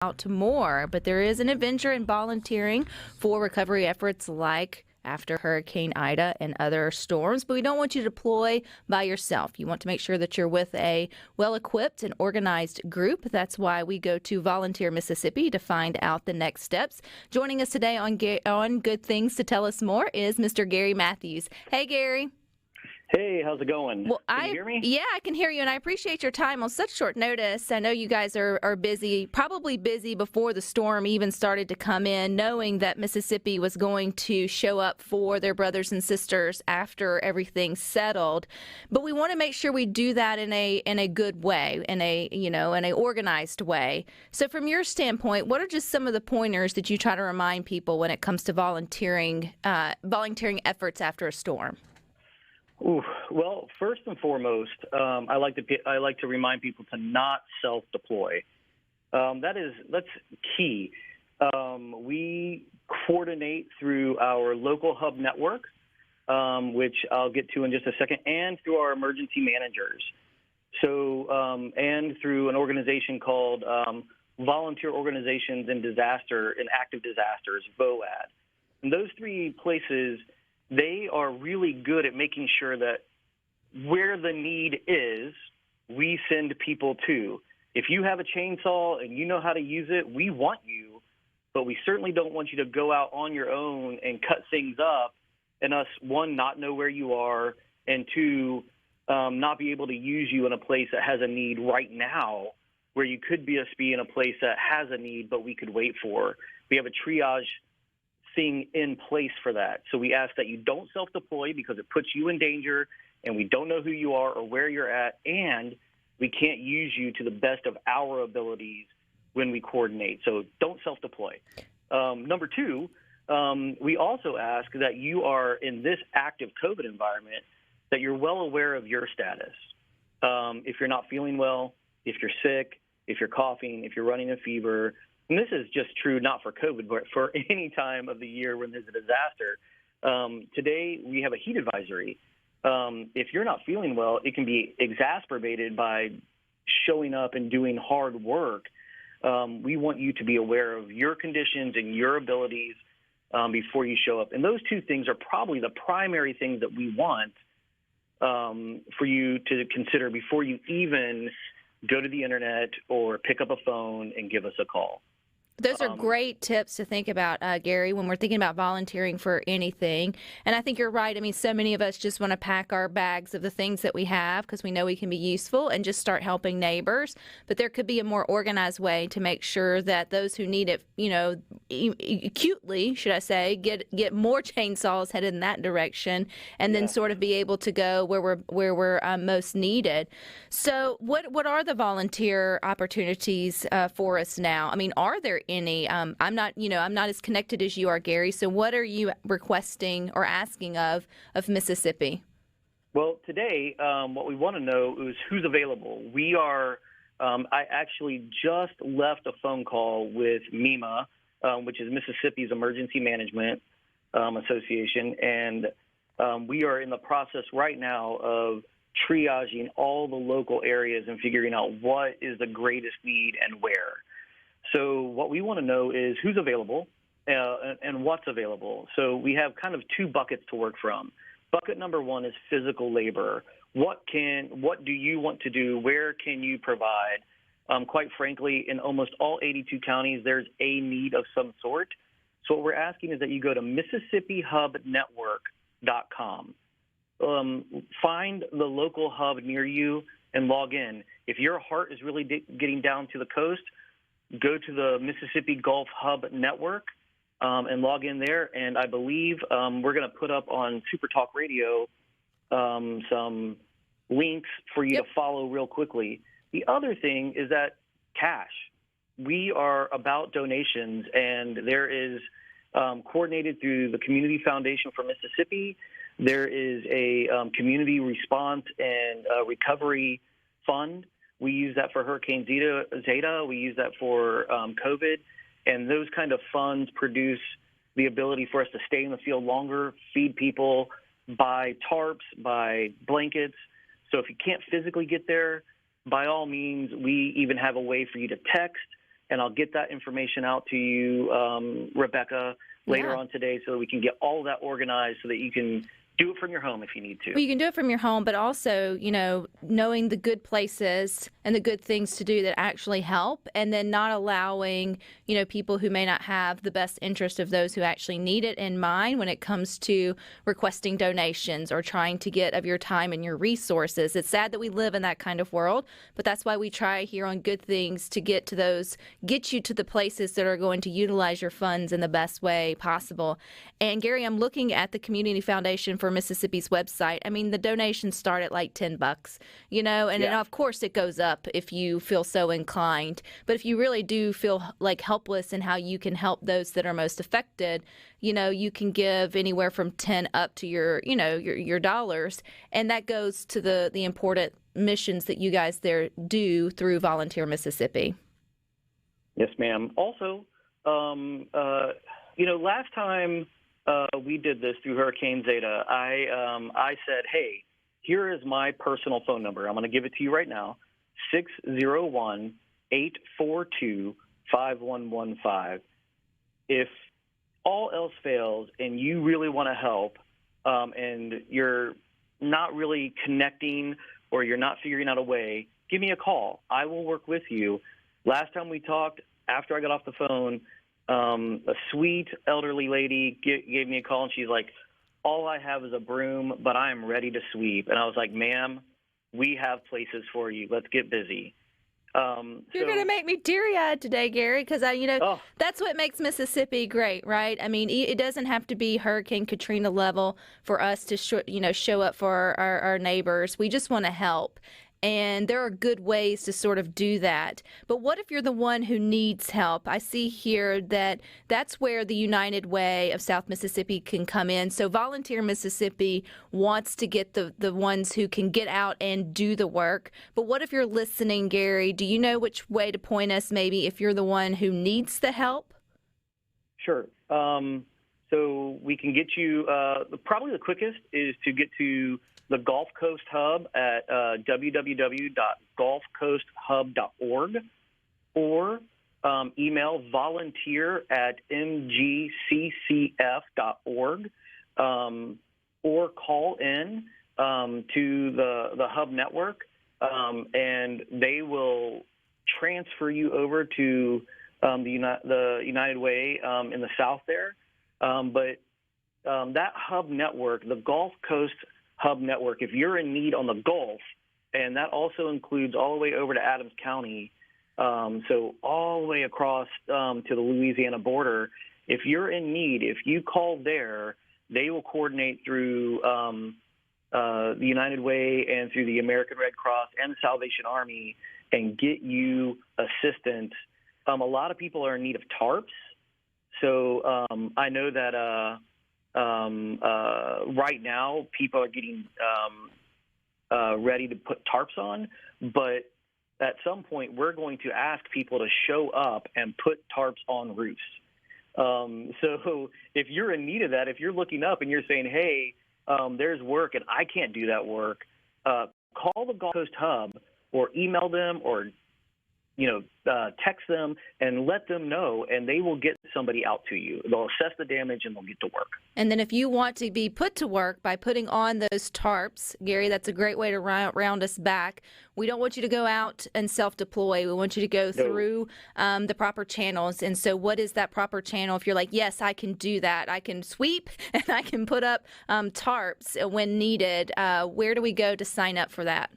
out more, but there is an adventure in volunteering for recovery efforts like after Hurricane Ida and other storms, but we don't want you to deploy by yourself. You want to make sure that you're with a well-equipped and organized group. That's why we go to Volunteer Mississippi to find out the next steps. Joining us today on Good Things to tell us more is Mr. Gary Matthews. Hey, Gary. Hey, how's it going? Well, can you hear me? Yeah, I can hear you, and I appreciate your time on such short notice. I know you guys are busy, probably busy before the storm even started to come in, knowing that Mississippi was going to show up for their brothers and sisters after everything settled. But we want to make sure we do that in a good way, in a organized way. So, from your standpoint, what are just some of the pointers that you try to remind people when it comes to volunteering efforts after a storm? Ooh, well, first and foremost, I like to remind people to not self-deploy. That's key. We coordinate through our local hub network, which I'll get to in just a second, and through our emergency managers. So, and through an organization called Volunteer Organizations in Active Disasters, VOAD. And those three places, they are really good at making sure that where the need is, we send people to. If you have a chainsaw and you know how to use it, we want you, but we certainly don't want you to go out on your own and cut things up and us, one, not know where you are, and two, not be able to use you in a place that has a need right now where you could be in a place that has a need but we could wait for. We have a triage thing in place for that. So we ask that you don't self-deploy because it puts you in danger and we don't know who you are or where you're at, and we can't use you to the best of our abilities when we coordinate. So don't self-deploy. Number two, we also ask that you are in this active COVID environment, that you're well aware of your status. If you're not feeling well, if you're sick, if you're coughing, if you're running a fever. And this is just true not for COVID, but for any time of the year when there's a disaster. Today, we have a heat advisory. If you're not feeling well, it can be exacerbated by showing up and doing hard work. We want you to be aware of your conditions and your abilities before you show up. And those two things are probably the primary things that we want for you to consider before you even go to the internet or pick up a phone and give us a call. Those are great tips to think about, Gary, when we're thinking about volunteering for anything. And I think you're right. I mean, so many of us just want to pack our bags of the things that we have because we know we can be useful and just start helping neighbors. But there could be a more organized way to make sure that those who need it, acutely, should I say, get more chainsaws headed in that direction, and then sort of be able to go where we're most needed. So what are the volunteer opportunities for us now? I mean, are there any? I'm not as connected as you are, Gary. So what are you requesting or asking of Mississippi? Well, today, what we want to know is who's available. We are, I actually just left a phone call with MEMA, which is Mississippi's Emergency Management Association, and we are in the process right now of triaging all the local areas and figuring out what is the greatest need and where. So what we want to know is who's available and what's available. So we have kind of two buckets to work from. Bucket number one is physical labor. What do you want to do? Where can you provide? Quite frankly, in almost all 82 counties, there's a need of some sort. So what we're asking is that you go to MississippiHubNetwork.com. Find the local hub near you and log in. If your heart is really getting down to the coast, go to the Mississippi Gulf Hub Network and log in there. And I believe we're going to put up on SuperTalk Radio some links for you to follow real quickly. The other thing is that cash. We are about donations, and there is coordinated through the Community Foundation for Mississippi. There is a community response and recovery fund. We use that for Hurricane Zeta. We use that for COVID. And those kind of funds produce the ability for us to stay in the field longer, feed people, buy tarps, buy blankets. So if you can't physically get there, by all means, we even have a way for you to text and I'll get that information out to you, Rebecca, later on today, so that we can get all of that organized so that you can do it from your home if you need to. Well, you can do it from your home, but also, knowing the good places and the good things to do that actually help, and then not allowing, people who may not have the best interest of those who actually need it in mind when it comes to requesting donations or trying to get of your time and your resources. It's sad that we live in that kind of world, but that's why we try here on Good Things to get you to the places that are going to utilize your funds in the best way possible. And Gary, I'm looking at the Community Foundation for Mississippi's website. I mean, the donations start at like $10, and then of course it goes up if you feel so inclined. But if you really do feel like helpless in how you can help those that are most affected, you can give anywhere from 10 up to your dollars, and that goes to the important missions that you guys there do through Volunteer Mississippi. Yes, ma'am. Also, last time we did this through Hurricane Zeta, I said, hey, here is my personal phone number. I'm going to give it to you right now, 601-842-5115. If all else fails and you really want to help, and you're not really connecting or you're not figuring out a way, give me a call. I will work with you. Last time we talked, after I got off the phone, a sweet elderly lady gave me a call, and she's like, all I have is a broom, but I am ready to sweep. And I was like, ma'am, we have places for you. Let's get busy. You're going to make me teary-eyed today, Gary, because that's what makes Mississippi great, right? I mean, it doesn't have to be Hurricane Katrina level for us to show up for our neighbors. We just want to help. And there are good ways to sort of do that. But what if you're the one who needs help? I see here that that's where the United Way of South Mississippi can come in. So Volunteer Mississippi wants to get the ones who can get out and do the work. But what if you're listening, Gary? Do you know which way to point us maybe if you're the one who needs the help? Sure. So we can get you, probably the quickest is to get to the Gulf Coast Hub at www.gulfcoasthub.org, or email volunteer@mgccf.org, or call in to the Hub Network, and they will transfer you over to the United Way in the South there. But that Hub Network, the Gulf Coast Hub Network, if you're in need on the Gulf, and that also includes all the way over to Adams County, so all the way across to the Louisiana border, if you're in need, if you call there, they will coordinate through the United Way and through the American Red Cross and the Salvation Army and get you assistance. A lot of people are in need of tarps. So I know that right now people are getting ready to put tarps on, but at some point we're going to ask people to show up and put tarps on roofs. So if you're in need of that, if you're looking up and you're saying, hey, there's work and I can't do that work, call the Gulf Coast Hub or email them or text them and let them know, and they will get somebody out to you. They'll assess the damage and they'll get to work. And then if you want to be put to work by putting on those tarps, Gary, that's a great way to round us back. We don't want you to go out and self-deploy. We want you to go through the proper channels. And so what is that proper channel? If you're like, yes, I can do that. I can sweep and I can put up tarps when needed. Where do we go to sign up for that?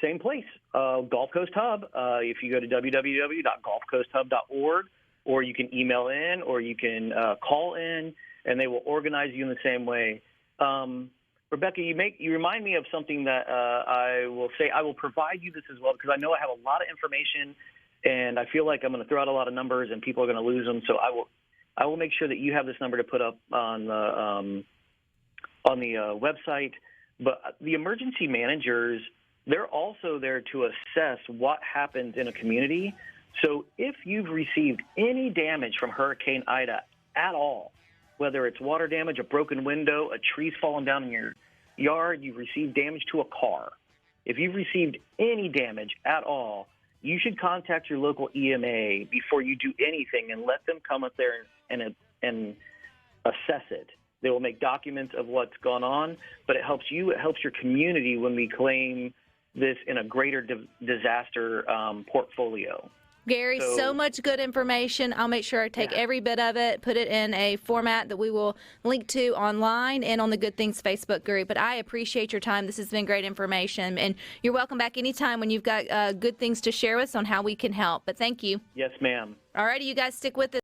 Same place, Gulf Coast Hub. If you go to www.gulfcoasthub.org, or you can email in, or you can call in, and they will organize you in the same way. Rebecca, you remind me of something that I will say. I will provide you this as well, because I know I have a lot of information, and I feel like I'm going to throw out a lot of numbers, and people are going to lose them. So I will make sure that you have this number to put up on the website. But the emergency managers, they're also there to assess what happens in a community. So if you've received any damage from Hurricane Ida at all, whether it's water damage, a broken window, a tree's fallen down in your yard, you've received damage to a car. If you've received any damage at all, you should contact your local EMA before you do anything and let them come up there and assess it. They will make documents of what's gone on, but it helps you, it helps your community when we claim this in a greater disaster portfolio. Gary, so much good information. I'll make sure I take every bit of it, put it in a format that we will link to online and on the Good Things Facebook group. But I appreciate your time. This has been great information. And you're welcome back anytime when you've got good things to share with us on how we can help. But thank you. Yes, ma'am. All righty, you guys stick with us.